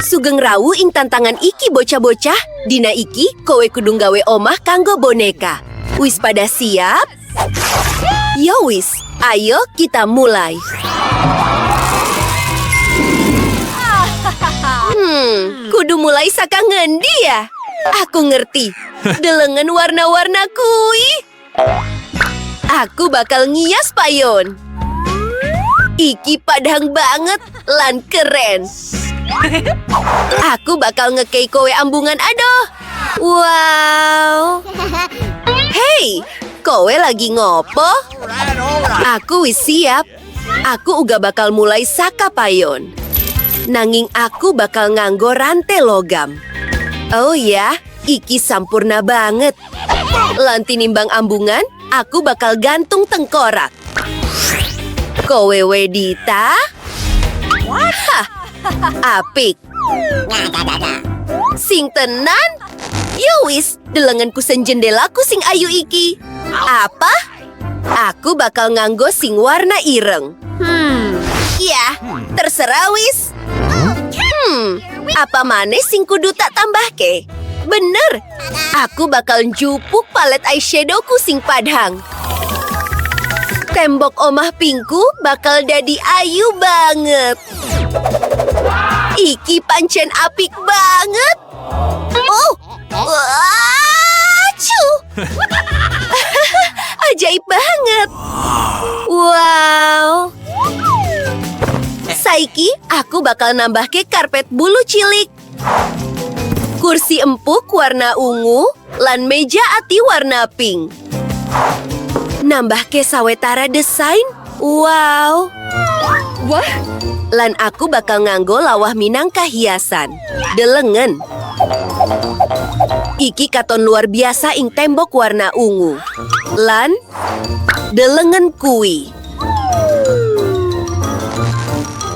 Sugeng rawu ing tantangan iki bocah-bocah. Dina iki kowe kudu gawe omah kanggo boneka. Wis pada siap? Yo wis, ayo kita mulai. Kudu mulai saka ngendi ya? Aku ngerti. Delengen warna-warna kui. Aku bakal ngias payon. Iki padhang banget lan keren. Aku bakal ngekei kowe ambungan adoh. Wow. Hey, kowe lagi ngopo? Aku wis siap. Aku uga bakal mulai saka payon. Nanging aku bakal nganggo rantai logam. Oh ya, iki sampurna banget. Lan tinimbang ambungan, aku bakal gantung tengkorak. Kowe wedita? Hah, apik. Sing tenan? Yowis, delenganku sen jendelaku sing ayu iki. Apa? Aku bakal nganggo sing warna ireng. Ya, terserah wis. Apa maneh sing kudu tak tambahke? Bener, aku bakal njupuk palet eyeshadowku sing padhang. Tembok omah pingku bakal dadi ayu banget. Iki pancen apik banget. Oh, wacu. Ajaib banget. Wow. Saiki, aku bakal nambah ke karpet bulu cilik. Kursi empuk warna ungu, lan meja ati warna pink. Nambah ke sawetara desain. Wow. Wah. Lan aku bakal nganggo lawah minangka hiasan. Delengen. Iki katon luar biasa ing tembok warna ungu. Lan delengen kui.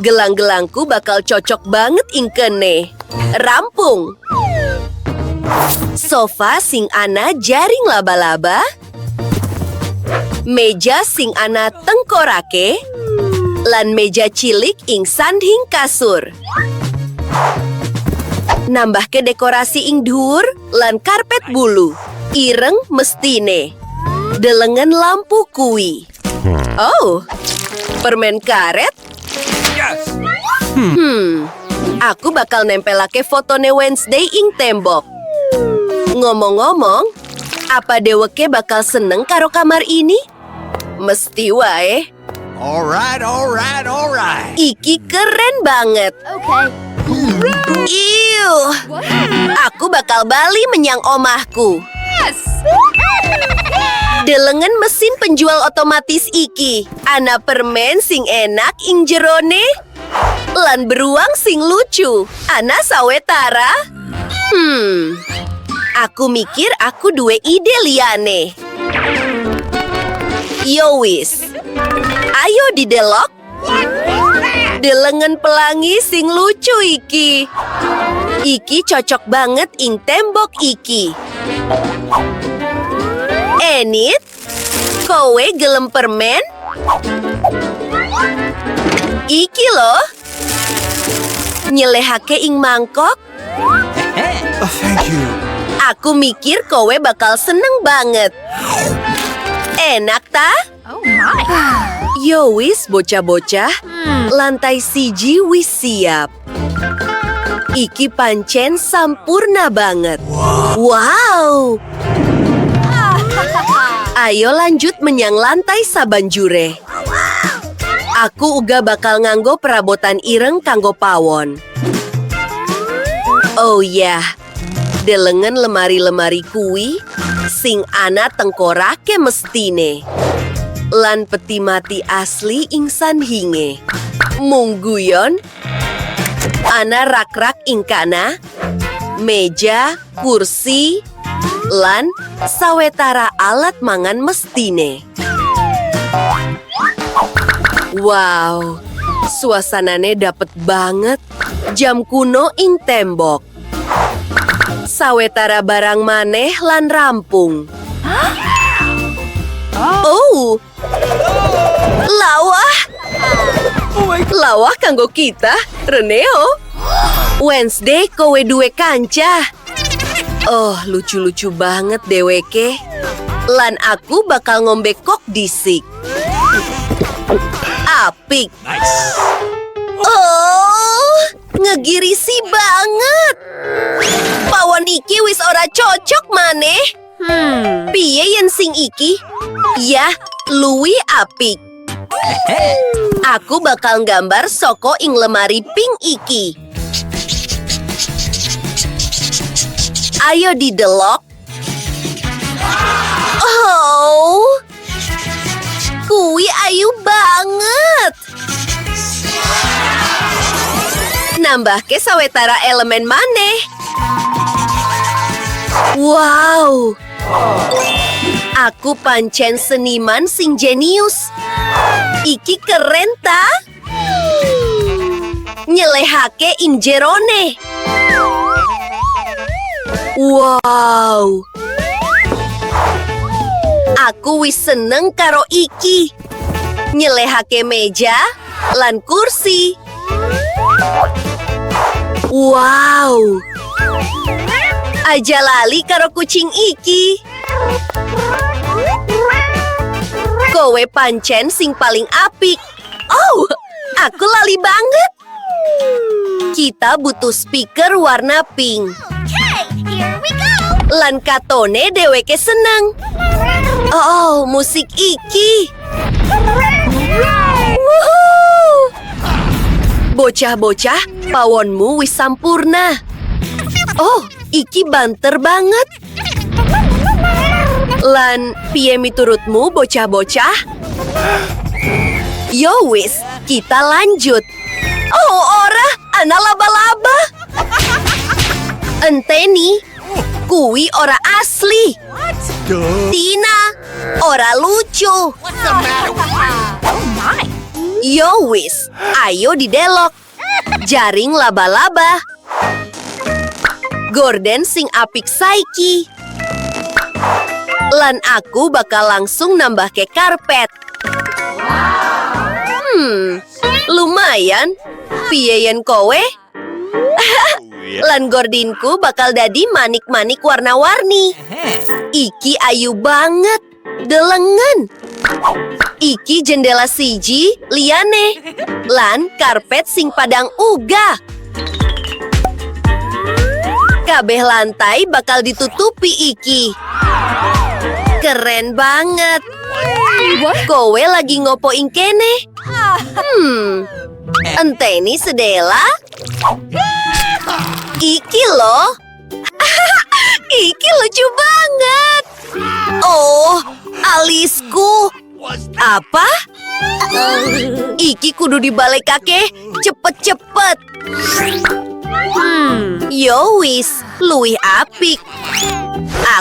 Gelang-gelangku bakal cocok banget ing kene. Rampung. Sofa sing ana jaring laba-laba. Meja sing ana tengkorake. Lan meja cilik ing sandhing kasur. Nambah ke dekorasi ing dhuwur lan karpet bulu. Ireng mestine. Delengen lampu kui. Oh, permen karet? Aku bakal nempelake fotone Wednesday ing tembok. Ngomong-ngomong, apa deweke bakal seneng karo kamar ini? Mesti wae. Alright. Iki keren banget. Iu, aku bakal bali menyang omahku. Delengen mesin penjual otomatis iki. Ana permen sing enak ing jerone. Lan beruang sing lucu. Ana sawetara. Aku mikir aku duwe ide liyane. Yowis. Ayo didelok. Delengen pelangi sing lucu iki. Iki cocok banget ing tembok iki. Enit, kowe gelem permen? Iki loh. Nyelehake ing mangkok. Thank you. Aku mikir kowe bakal seneng banget. Enak ta? Oh my. Yo wis bocah-bocah, lantai siji wis siap. Iki pancen sampurna banget. Wow. Ayo lanjut menyang lantai sabanjure. Aku uga bakal nganggo perabotan ireng kanggo pawon. Oh ya, delengen lemari-lemari kui sing ana tengkorake mestine. Lan peti mati asli ing sandhinge. Mungguyon, ana rak-rak ing kana, meja, kursi, lan sawetara alat mangan mestine. Wow, suasanane dapet banget. Jam kuno ing tembok. Sawetara barang maneh lan rampung. Oh, lawah. Lawah kanggo kita, Reneo. Wednesday kowe duwe kanca. Oh, lucu-lucu banget dheweke. Lan aku bakal ngombe kok disik. Apik. Oh, ngegirisi banget. Pawon iki wis ora cocok maneh. Piye yen sing iki? Yah, luwih apik. Aku bakal nggambar soko ing lemari pink iki. Ayo didelok. Oh, kuwi ayu banget. Nambahke sawetara elemen maneh. Wow. Aku pancen seniman sing jenius. Iki keren ta? Nyelehake ing jerone. Wow. Aku wis seneng karo iki. Nyelehake meja lan kursi. Wow. Aja lali karo kucing iki. Kowe pancen sing paling apik. Oh, aku lali banget. Kita butuh speaker warna pink. Here we go! Lan katone dheweke seneng. Oh, musik iki. Woohoo! Bocah-bocah, pawonmu wis sampurna. Oh, iki banter banget. Lan, piye miturutmu bocah-bocah? Yo wis, kita lanjut. Oh, ora, ana laba-laba. Enteni, kuwi ora asli. Duh. Tina, ora lucu. What's the matter with you? Oh my! Yo wis, ayo didelok. Jaring laba-laba. Gorden sing apik saiki. Lan aku bakal langsung nambah ke karpet. Lumayan. Piye yen kowe? Lan gordinku bakal dadi manik-manik warna-warni. Iki ayu banget. Delengen. Iki jendela siji, liyane. Lan karpet sing padang uga. Kabeh lantai bakal ditutupi iki. Keren banget. Kowe lagi ngopo ing kene? Enteni sedela? Iki loh. Iki lucu banget. Oh, alisku. Apa? Iki kudu dibalik kakek cepet-cepet. Yo wis, luwih apik.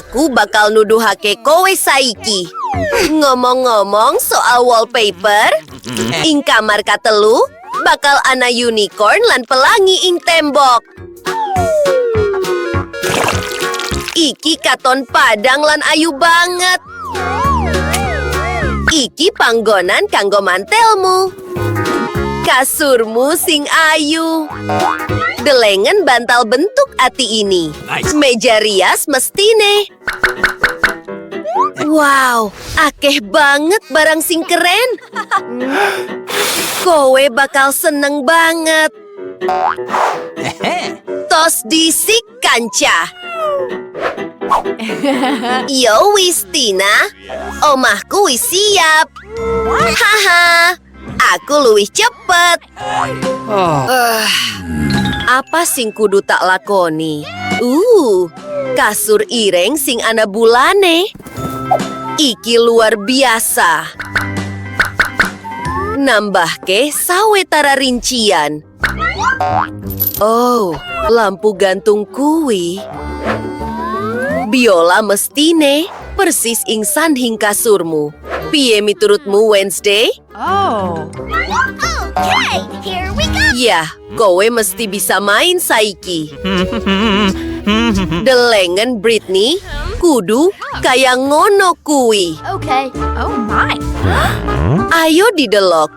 Aku bakal nuduhake kowe saiki. Ngomong-ngomong soal wallpaper, ing kamar katelu bakal ana unicorn lan pelangi ing tembok. Iki katon padang lan ayu banget. Iki panggonan kanggo mantelmu. Kasurmu sing ayu. Delengen bantal bentuk ati ini. Nice. Meja rias mestine. Wow, akeh banget barang sing keren. Kowe bakal seneng banget. Tos disik kanca. Yo wis Tina, omahku wis siap. Haha, aku luwih cepet. Apa sing kudu tak lakoni? Kasur ireng sing ana bulane. Iki luar biasa. Nambahke sawetara rincian. Oh, lampu gantung kuwi. Biola mestine persis ing sandhing kasurmu. Piye miturutmu Wednesday? Oh. Okay, here we go! Ya, kowe mesti bisa main saiki. Delengen Britney, kudu kaya ngono kuwi. Okay. Oh my! Ayo didelok.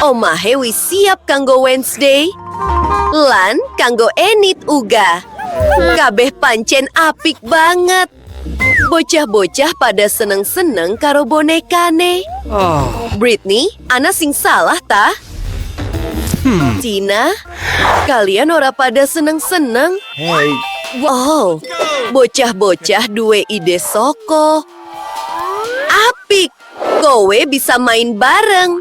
Omahe wis siap kanggo Wednesday. Lan kanggo Enid uga. Kabeh pancen apik banget. Bocah-bocah pada seneng-seneng karo bonekane. Britney, ana sing salah ta? Tina, kalian ora pada seneng-seneng. Hey, Oh, bocah-bocah duwe ide soko. Apik, kowe bisa main bareng.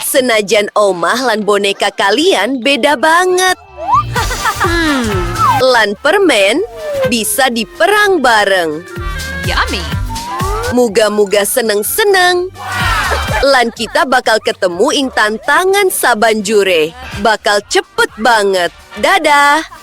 Senajan omah lan boneka kalian beda banget. Lan permen bisa diperang bareng. Yummy. Muga-muga seneng-seneng. Lan kita bakal ketemu ing tantangan sabanjure. Bakal cepet banget. Dadah!